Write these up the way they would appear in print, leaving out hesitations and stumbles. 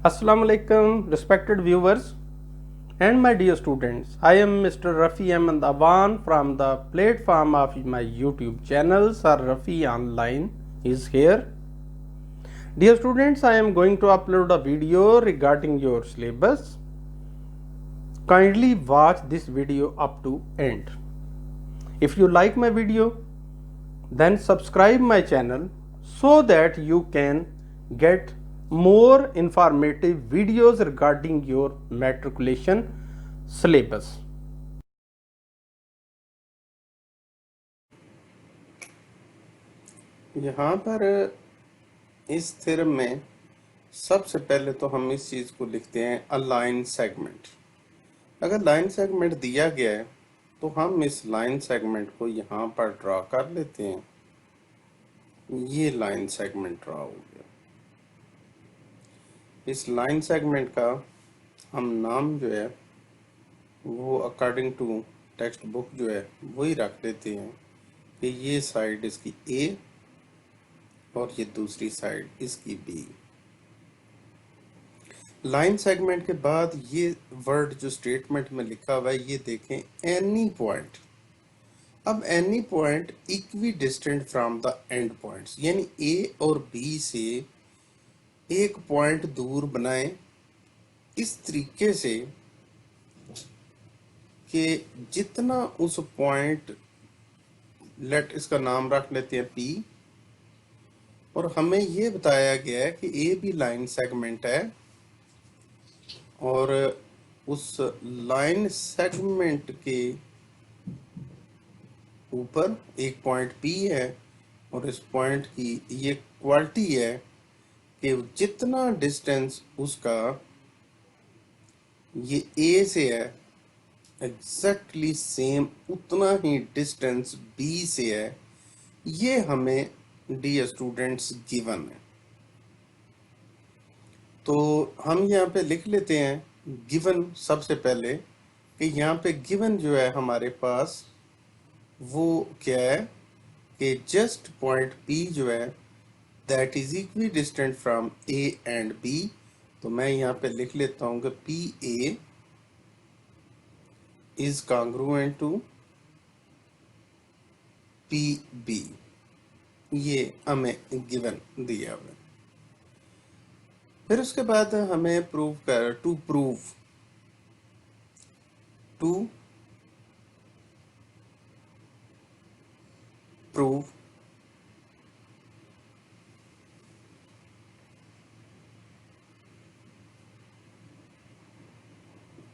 Assalamu alaikum, respected viewers and my dear students. I am Mr. Rafi Ahmed Awan from the platform of my YouTube channel, Sir Rafi Online is here. Dear students, I am going to upload a video regarding your syllabus. Kindly watch this video up to end. If you like my video, then subscribe my channel so that you can get more informative videos regarding your matriculation syllabus. यहाँ पर इस theorem में सबसे पहले तो हम इस चीज को लिखते हैं अ लाइन सेगमेंट। अगर लाइन सेगमेंट दिया गया है तो हम इस लाइन सेगमेंट को यहाँ पर ड्रा कर लेते हैं। ये लाइन सेगमेंट ड्रा हो गया। इस लाइन सेगमेंट का हम नाम जो है वो अकॉर्डिंग टू टेक्स्ट बुक जो है वही रख देते हैं कि ये साइड इसकी ए और ये दूसरी साइड इसकी बी। लाइन सेगमेंट के बाद ये वर्ड जो स्टेटमेंट में लिखा हुआ है ये देखें, एनी पॉइंट। अब any point equi distant from the end points, यानी ए और बी से एक पॉइंट दूर बनाएं इस तरीके से कि जितना उस पॉइंट, लेट इसका नाम रख लेते हैं पी, और हमें ये बताया गया है कि ए भी लाइन सेगमेंट है और उस लाइन सेगमेंट के ऊपर एक पॉइंट पी है और इस पॉइंट की ये क्वालिटी है कि जितना डिस्टेंस उसका ये ए से है एग्जैक्टली सेम उतना ही डिस्टेंस बी से है। ये हमें डियर स्टूडेंट्स गिवन है, तो हम यहाँ पे लिख लेते हैं गिवन। सबसे पहले कि यहाँ पे गिवन जो है हमारे पास वो क्या है कि जस्ट पॉइंट P जो है that is equi distant from A and B। तो मैं यहाँ पे लिख लेता हूँ कि PA is congruent to PB। ये हमें गिवन दिया हुआ है। फिर उसके बाद हमें प्रूव कर टू प्रूव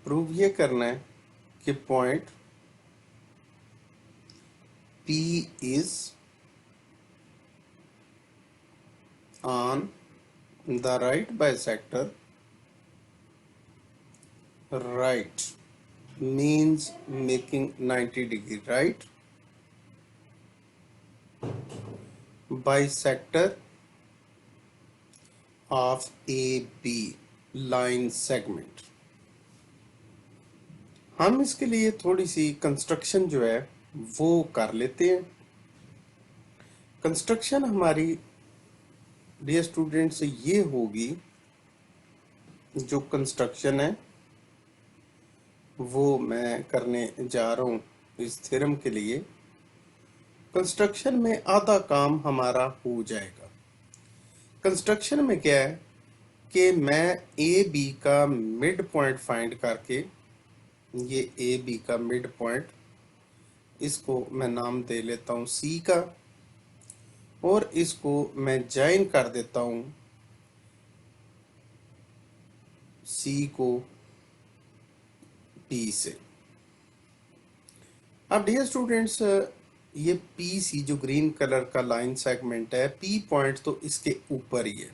प्रूव ये करना है कि point P is on the right bisector. Right means making 90 degree right. Bisector of AB line segment। हम इसके लिए थोड़ी सी कंस्ट्रक्शन जो है वो कर लेते हैं। कंस्ट्रक्शन हमारी डियर स्टूडेंट्स ये होगी, जो कंस्ट्रक्शन है वो मैं करने जा रहा हूँ इस थ्योरम के लिए। कंस्ट्रक्शन में आधा काम हमारा हो जाएगा। कंस्ट्रक्शन में क्या है कि मैं ए बी का मिड पॉइंट फाइंड करके, ये ए बी का मिड पॉइंट, इसको मैं नाम दे लेता हूँ सी का, और इसको मैं ज्वाइन कर देता हूं सी को पी से। अब डियर स्टूडेंट्स ये पी सी जो ग्रीन कलर का लाइन सेगमेंट है, पी पॉइंट तो इसके ऊपर ही है,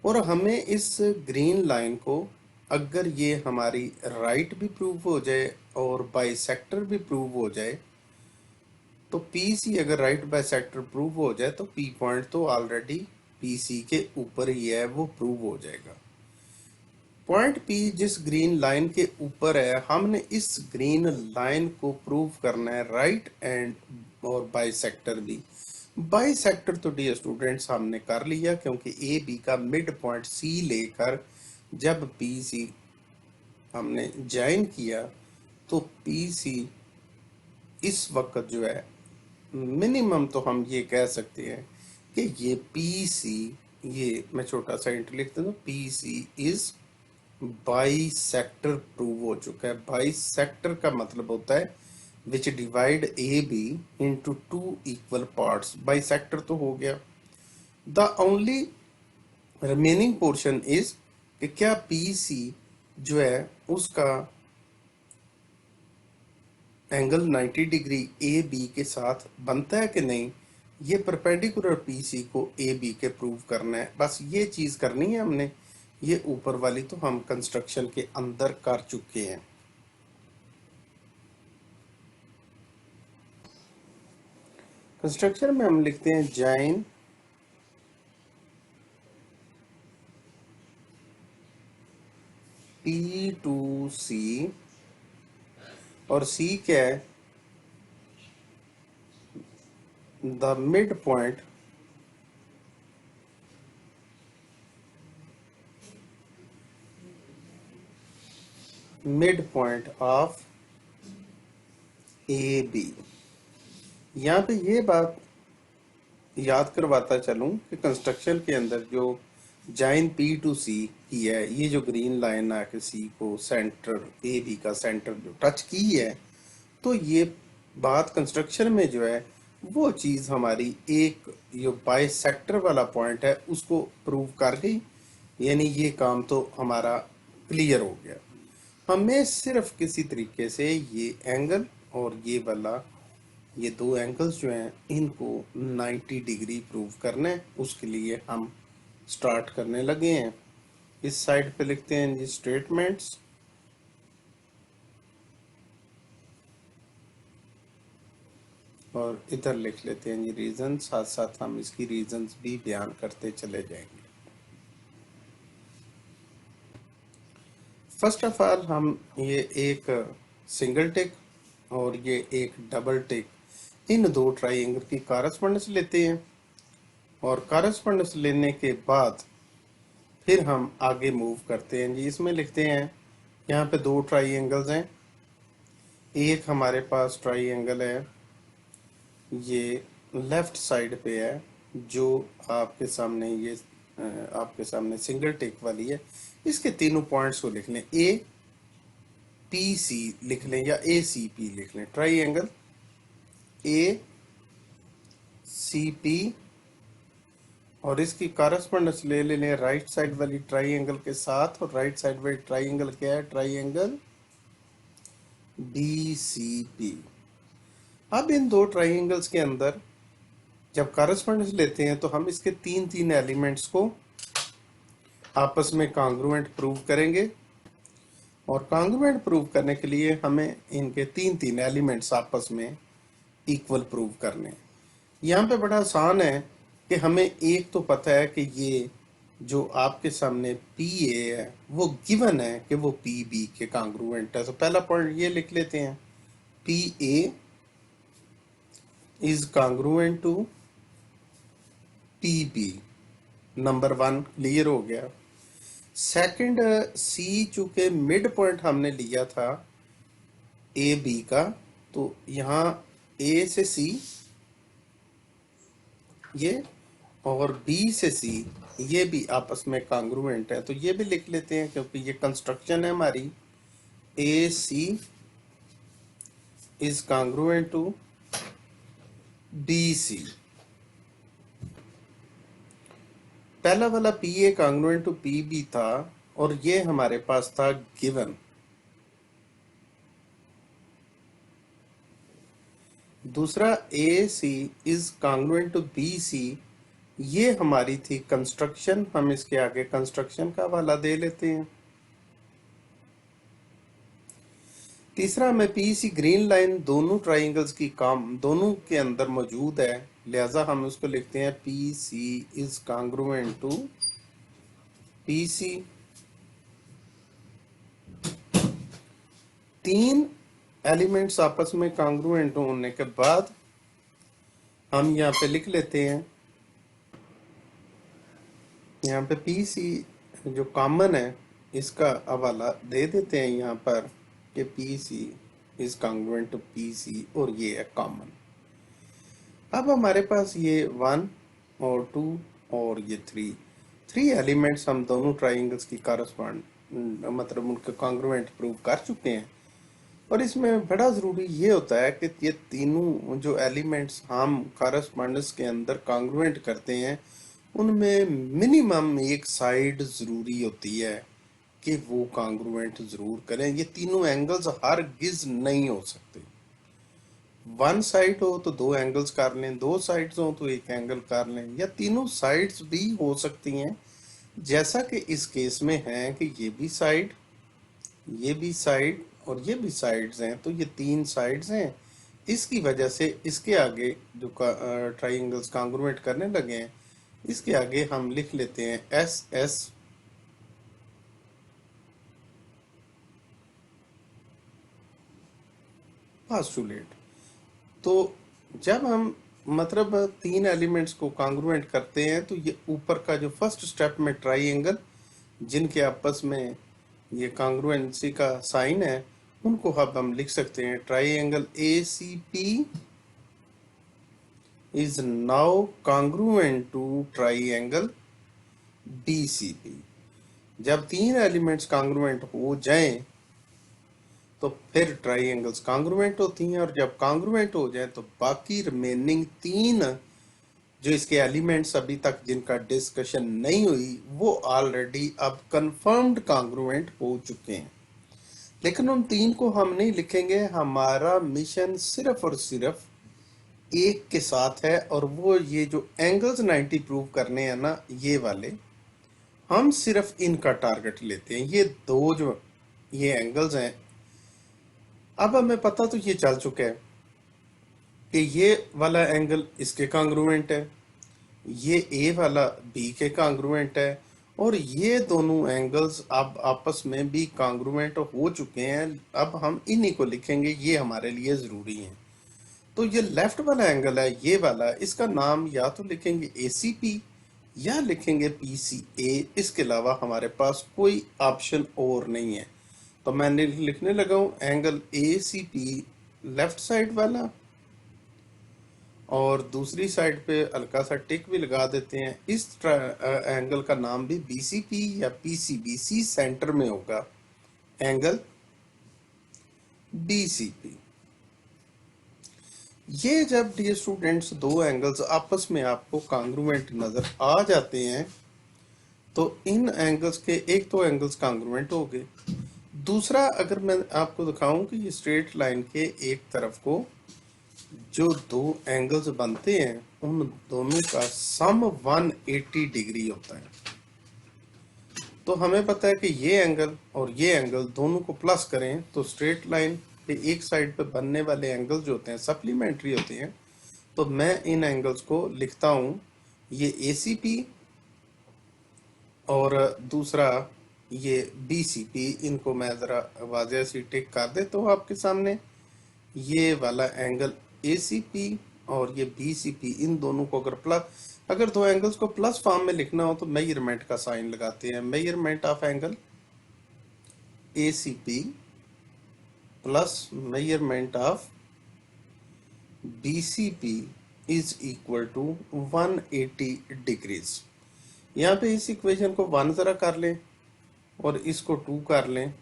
और हमें इस ग्रीन लाइन को अगर ये हमारी राइट भी प्रूव हो जाए और बाइसेक्टर भी प्रूव हो जाए, तो PC अगर राइट बाइसेक्टर प्रूव हो जाए तो P पॉइंट तो ऑलरेडी PC के ऊपर ही है, वो प्रूव हो जाएगा। पॉइंट P जिस ग्रीन लाइन के ऊपर है, हमने इस ग्रीन लाइन को प्रूव करना है राइट एंड और बाइसेक्टर भी। बाई सेक्टर तो डियर स्टूडेंट्स हमने कर लिया, क्योंकि ए बी का मिड पॉइंट सी लेकर जब बी सी हमने ज्वाइन किया तो पी सी इस वक्त जो है मिनिमम तो हम ये कह सकते हैं कि ये पी सी, ये मैं छोटा सा इंट लिख देता हूँ, P C is bisector prove हो चुका है। बाई सेक्टर का मतलब होता है which divide A B into two equal parts. Bisector तो हो गया। The only remaining portion is कि क्या पी सी जो है उसका एंगल 90 डिग्री ए बी के साथ बनता है कि नहीं, ये परपेंडिकुलर पी सी को ए बी के प्रूव करना है। बस ये चीज करनी है हमने। ये ऊपर वाली तो हम कंस्ट्रक्शन के अंदर कर चुके हैं। कंस्ट्रक्शन में हम लिखते हैं जॉइन पी टू सी, और सी क्या है, the mid point of A B. यहाँ पे ये बात याद करवाता चलूं कि कंस्ट्रक्शन के अंदर जो जॉइन पी टू सी की है, ये जो ग्रीन लाइन आके सी को सेंटर ए बी का सेंटर जो टच की है, तो ये बात कंस्ट्रक्शन में जो है वो चीज हमारी एक जो बाई सेक्टर वाला पॉइंट है उसको प्रूव कर गई। यानी ये काम तो हमारा क्लियर हो गया। हमें सिर्फ किसी तरीके से ये एंगल और ये वाला, ये दो एंगल्स जो हैं इनको 90 डिग्री प्रूव करना है। उसके लिए हम स्टार्ट करने लगे हैं। इस साइड पे लिखते हैं जी स्टेटमेंट्स, और इधर लिख लेते हैं जी रीजन। साथ साथ हम इसकी रीजंस भी बयान करते चले जाएंगे। फर्स्ट ऑफ ऑल हम ये एक सिंगल टिक और ये एक डबल टिक, इन दो ट्राइंगल की कारस्पॉन्डेंस लेते हैं, और कारस्पॉन्डेंस लेने के बाद फिर हम आगे मूव करते हैं जी। इसमें लिखते हैं यहाँ पे दो ट्राइंगल्स हैं। एक हमारे पास ट्राइंगल है ये लेफ्ट साइड पे है, जो आपके सामने ये आपके सामने सिंगल टिक वाली है। इसके तीनों पॉइंट्स को लिख लें, ए पी सी लिख लें या ए सी पी लिख लें। ट्राइंगल ए सी पी, और इसकी कारस्पॉन्डेंस ले लें राइट साइड वाली ट्राइंगल के साथ। और राइट साइड वाली ट्राइंगल क्या है, ट्राइंगल डी सी पी। अब इन दो ट्राइंगल्स के अंदर जब कारस्पॉन्डेंस लेते हैं तो हम इसके तीन तीन एलिमेंट्स को आपस में कॉन्ग्रुएंट प्रूव करेंगे, और कॉन्ग्रुएंट प्रूव करने के लिए हमें इनके तीन तीन एलिमेंट्स आपस में इक्वल प्रूव करने। यहाँ पे बड़ा आसान है कि हमें एक तो पता है कि ये जो आपके सामने पी ए है वो गिवन है कि वो पी बी के कॉन्ग्रुएंट है। तो पहला पॉइंट ये लिख लेते हैं, P A is congruent to P B. Number one clear हो गया। सेकंड, सी चूंकि मिड पॉइंट हमने लिया था ए बी का, तो यहाँ ए से सी ये और बी से सी ये भी आपस में कॉन्ग्रुएंट है, तो ये भी लिख लेते हैं क्योंकि ये कंस्ट्रक्शन है हमारी। A C is congruent to B C. पहला वाला P A congruent to P B था, और ये हमारे पास था गिवन। दूसरा A C is congruent to B C, ये हमारी थी कंस्ट्रक्शन। हम इसके आगे कंस्ट्रक्शन का हवाला दे लेते हैं। तीसरा में पी सी ग्रीन लाइन दोनों ट्राइंगल्स की काम दोनों के अंदर मौजूद है, लिहाजा हम उसको लिखते हैं P C is congruent to P C. तीन एलिमेंट्स आपस में कॉन्ग्रुएंट होने के बाद हम यहाँ पे लिख लेते हैं, यहाँ पे पी सी जो कॉमन है इसका हवाला दे देते हैं यहाँ पर कि P C is congruent to P C, और ये है कॉमन। अब हमारे पास ये 1 और 2 और ये 3 एलिमेंट्स हम दोनों ट्राइंगल्स की कारस्पॉन्ड मतलब उनके कॉन्ग्रुएंट प्रूव कर चुके हैं। और इसमें बड़ा ज़रूरी ये होता है कि ये तीनों जो एलिमेंट्स हम कारस्पॉन्डेंस के अंदर कॉन्ग्रुएंट करते हैं उनमें मिनिमम एक साइड ज़रूरी होती है कि वो कॉन्ग्रुएंट ज़रूर करें। ये तीनों एंगल्स हरगिज नहीं हो सकते। वन साइड हो तो दो एंगल्स कर लें, दो साइड्स हो तो एक एंगल कर लें, या तीनों साइड्स भी हो सकती हैं, जैसा कि इस केस में है कि ये भी साइड, ये भी साइड और ये भी साइड्स हैं, तो ये 3 साइड्स हैं। इसकी वजह से इसके आगे जो ट्राइंगल्स कॉन्ग्रुएंट करने लगे हैं, इसके आगे हम लिख लेते हैं एस एस पोस्टुलेट। तो जब हम मतलब 3 एलिमेंट्स को कॉन्ग्रुएंट करते हैं तो ये ऊपर का जो फर्स्ट स्टेप में ट्राइंगल जिनके आपस में ये कॉन्ग्रुएंसी का साइन है, उनको अब हम लिख सकते हैं triangle A C P is now congruent to triangle B C P. जब 3 एलिमेंट्स कॉन्ग्रुएंट हो जाएं तो फिर ट्राइंगल्स कॉन्ग्रुएंट होती हैं, और जब कॉन्ग्रुएंट हो जाए तो बाकी रिमेनिंग 3 जो इसके एलिमेंट्स अभी तक जिनका डिस्कशन नहीं हुई वो ऑलरेडी अब कंफर्म्ड कॉन्ग्रुएंट हो चुके हैं। लेकिन उन 3 को हम नहीं लिखेंगे, हमारा मिशन सिर्फ और सिर्फ एक के साथ है, और वो ये जो एंगल्स 90 प्रूव करने हैं ना, ये वाले हम सिर्फ इनका टारगेट लेते हैं। ये दो जो ये एंगल्स हैं, अब हमें पता तो ये चल चुका है कि ये वाला एंगल इसके कॉन्ग्रुएंट है, ये ए वाला बी के कॉन्ग्रुएंट है, और ये दोनों एंगल्स अब आपस में भी कॉन्ग्रुएंट हो चुके हैं। अब हम इन्हीं को लिखेंगे, ये हमारे लिए ज़रूरी है। तो ये लेफ्ट वाला एंगल है, ये वाला, इसका नाम या तो लिखेंगे ए सी पी या लिखेंगे पी सी ए। इसके अलावा हमारे पास कोई ऑप्शन और नहीं है। तो मैंने लिखने लगा हूँ angle A C P left side वाला, और दूसरी साइड पे हल्का सा टिक भी लगा देते हैं। इस एंगल का नाम भी बी सी पी या P C B, C centre में होगा एंगल बी सी पी। ये जब डियर स्टूडेंट्स दो एंगल्स आपस में आपको कॉन्ग्रुएंट नजर आ जाते हैं तो इन एंगल्स के एक तो एंगल्स कॉन्ग्रुएंट हो गए। दूसरा, अगर मैं आपको दिखाऊं कि ये स्ट्रेट लाइन के एक तरफ को जो दो एंगल्स बनते हैं उन दोनों का सम 180 डिग्री होता है। तो हमें पता है कि ये एंगल और ये एंगल दोनों को प्लस करें तो स्ट्रेट लाइन पे एक साइड पे बनने वाले एंगल्स जो होते हैं सप्लीमेंट्री होते हैं। तो मैं इन एंगल्स को लिखता हूँ, ये ए सी पी और दूसरा ये बी सी पी। इनको मैं ज़रा वाज़ेह सी टिक कर देता हूँ आपके सामने। ये वाला एंगल ए सी पी और ये बी सी पी, इन दोनों को अगर दो एंगल्स को प्लस फॉर्म में लिखना हो तो मेजरमेंट का साइन लगाते हैं। Measurement of angle A C P plus measurement of B C P is equal to 180 degrees. यहाँ पे इस इक्वेशन को 1 जरा कर लें और इसको 2 कर लें।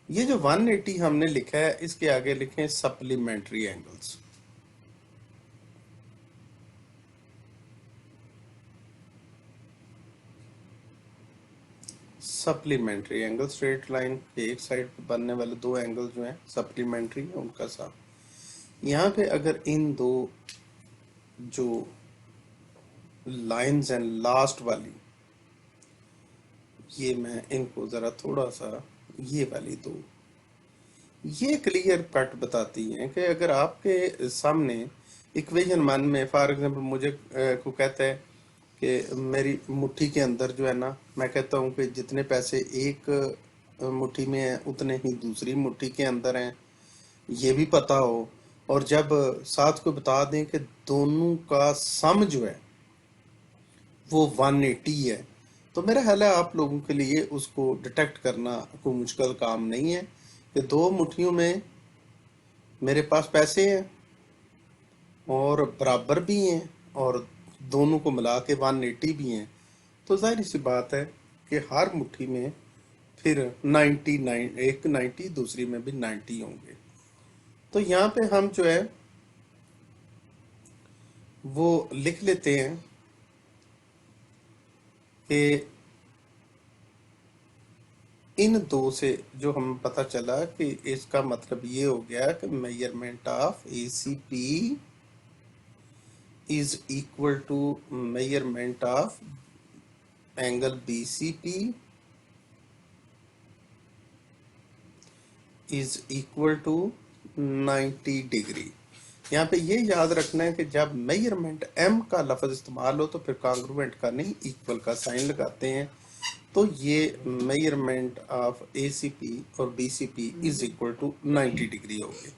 ये जो 180 हमने लिखा है इसके आगे लिखें supplementary angles. Supplementary angle, straight line के एक साइड पे बनने वाले दो एंगल जो हैं सप्लीमेंट्री है उनका साथ। यहाँ पे अगर इन दो जो लाइंस हैं लास्ट वाली, ये मैं इनको जरा थोड़ा सा, ये वाली दो ये क्लियर कट बताती हैं कि अगर आपके सामने इक्वेशन 1 में फॉर एग्जांपल मुझे को कहता है कि मेरी मुट्ठी के अंदर जो है ना, मैं कहता हूँ कि जितने पैसे एक मुट्ठी में हैं उतने ही दूसरी मुट्ठी के अंदर हैं, ये भी पता हो, और जब साथ को बता दें कि दोनों का सम जो है वो 180 है, तो मेरा ख्याल है आप लोगों के लिए उसको डिटेक्ट करना कोई मुश्किल काम नहीं है कि दो मुट्ठियों में मेरे पास पैसे हैं और बराबर भी हैं और दोनों को मिला के 180 भी हैं, तो जाहिर सी बात है कि हर मुट्ठी में फिर 99, एक 90 दूसरी में भी 90 होंगे। तो यहाँ पे हम जो है वो लिख लेते हैं कि इन दो से जो हमें पता चला कि इसका मतलब ये हो गया कि measurement of ACP is equal to measurement of angle BCP is equal to 90 degree. यहाँ पे ये याद रखना है कि जब मेजरमेंट M का लफ्ज इस्तेमाल हो तो फिर कॉन्ग्रुएंट का नहीं, इक्वल का साइन लगाते हैं। तो ये मेजरमेंट ऑफ ACP और BCP is equal to 90 degree हो गए।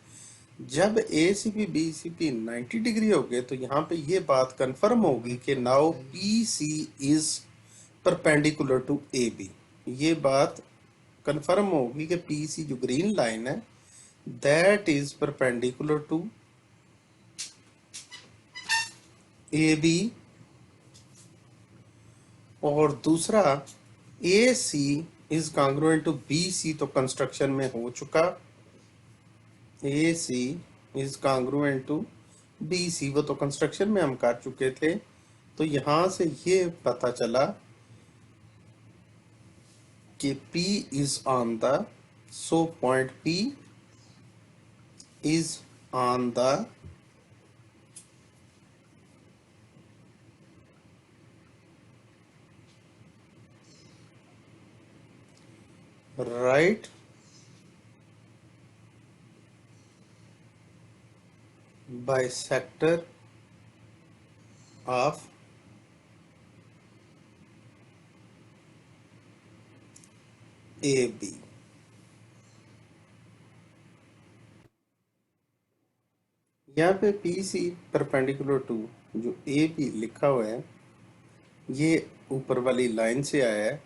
जब ACP BCP 90 डिग्री हो गए तो यहाँ पे ये बात कंफर्म होगी कि now PC is perpendicular to AB। ये बात कंफर्म होगी कि PC जो ग्रीन लाइन है that is perpendicular to AB, और दूसरा AC is congruent to BC तो कंस्ट्रक्शन में हो चुका, AC is congruent to BC वो तो कंस्ट्रक्शन में हम कर चुके थे। तो यहां से ये पता चला कि P is on the, so point P is on the right bisector of AB। यहाँ पे PC परपेंडिकुलर टू जो AB लिखा हुआ है ये ऊपर वाली लाइन से आया है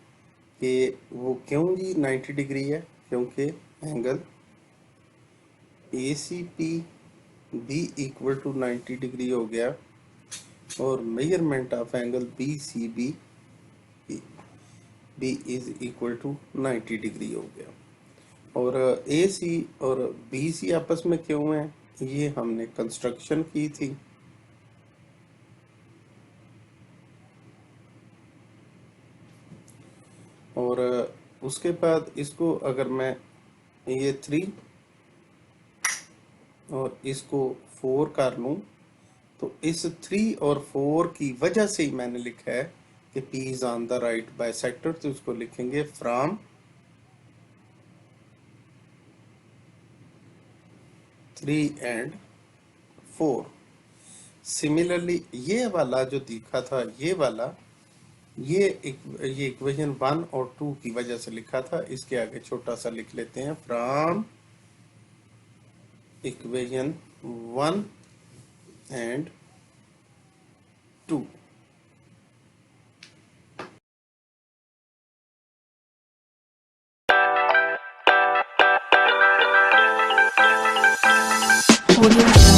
कि वो क्यों जी 90 डिग्री है, क्योंकि एंगल ACP भी इक्वल टू 90 डिग्री हो गया और मेजरमेंट ऑफ एंगल BCB भी इज इक्वल टू 90 डिग्री हो गया। और AC और BC आपस में क्यों है, ये हमने कंस्ट्रक्शन की थी। और उसके बाद इसको अगर मैं ये 3 और इसको 4 कर लूं तो इस 3 और 4 की वजह से ही मैंने लिखा है कि P is on the right bisector, तो इसको लिखेंगे फ्रॉम 3 and 4। सिमिलरली ये वाला जो दिखा था, ये वाला ये इक्वेशन 1 और 2 की वजह से लिखा था, इसके आगे छोटा सा लिख लेते हैं फ्रॉम इक्वेशन 1 and 2। Audio